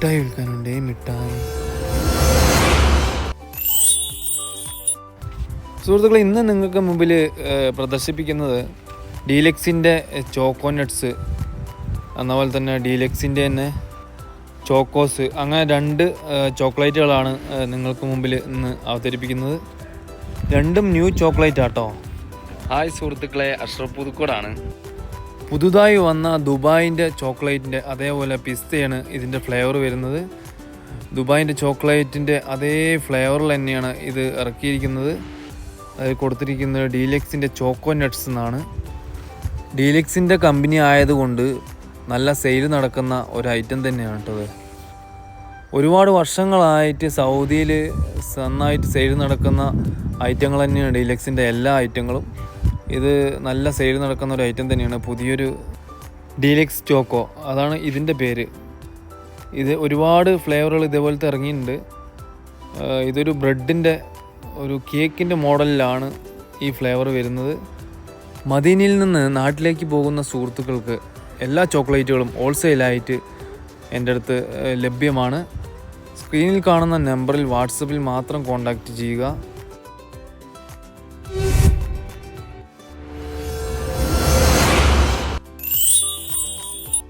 മിഠായി വിൽക്കാനുണ്ട്. മിഠായി സുഹൃത്തുക്കളെ, ഇന്ന് നിങ്ങൾക്ക് മുമ്പിൽ പ്രദർശിപ്പിക്കുന്നത് ഡീലക്സിൻ്റെ ചോക്കോനട്ട്സ്, അതുപോലെ തന്നെ ഡീലക്സിൻ്റെ തന്നെ ചോക്കോസ്, അങ്ങനെ 2 ചോക്ലേറ്റുകളാണ് നിങ്ങൾക്ക് മുമ്പിൽ ഇന്ന് അവതരിപ്പിക്കുന്നത്. രണ്ടും ന്യൂ ചോക്ലേറ്റ് ആട്ടോ. ഹായ് സുഹൃത്തുക്കളെ, അഷ്റഫ് പുതുക്കോടാണ്. പുതുതായി വന്ന ദുബായിൻ്റെ ചോക്ലേറ്റിൻ്റെ അതേപോലെ പിസ്തയാണ് ഇതിൻ്റെ ഫ്ലേവർ വരുന്നത്. ദുബായിൻ്റെ ചോക്ലേറ്റിൻ്റെ അതേ ഫ്ലേവറിൽ തന്നെയാണ് ഇത് ഇറക്കിയിരിക്കുന്നത്. അത് കൊടുത്തിരിക്കുന്നത് ഡീലക്സിൻ്റെ ചോക്കോനട്ട്സ് എന്നാണ്. ഡീലക്സിൻ്റെ കമ്പനി ആയതുകൊണ്ട് നല്ല സെയിൽ നടക്കുന്ന ഒരു ഐറ്റം തന്നെയാണ് കേട്ടത്. ഒരുപാട് വർഷങ്ങളായിട്ട് സൗദിയിൽ നന്നായിട്ട് സെയിൽ നടക്കുന്ന ഐറ്റങ്ങൾ തന്നെയാണ് ഡീലക്സിൻ്റെ എല്ലാ ഐറ്റങ്ങളും. ഇത് നല്ല സെയിൽ നടക്കുന്ന ഒരു ഐറ്റം തന്നെയാണ്. പുതിയൊരു ഡീലക്സ് ചോക്കോ, അതാണ് ഇതിൻ്റെ പേര്. ഇത് ഒരുപാട് ഫ്ലേവറുകൾ ഇതേപോലത്തെ ഇറങ്ങിയിട്ടുണ്ട്. ഇതൊരു ബ്രെഡിൻ്റെ ഒരു കേക്കിൻ്റെ മോഡലിലാണ് ഈ ഫ്ലേവർ വരുന്നത്. മദീനയിൽ നിന്ന് നാട്ടിലേക്ക് പോകുന്ന സുഹൃത്തുക്കൾക്ക് എല്ലാ ചോക്ലേറ്റുകളും ഹോൾസെയിലായിട്ട് എൻ്റെ അടുത്ത് ലഭ്യമാണ്. സ്ക്രീനിൽ കാണുന്ന നമ്പറിൽ വാട്സപ്പിൽ മാത്രം കോൺടാക്റ്റ് ചെയ്യുക.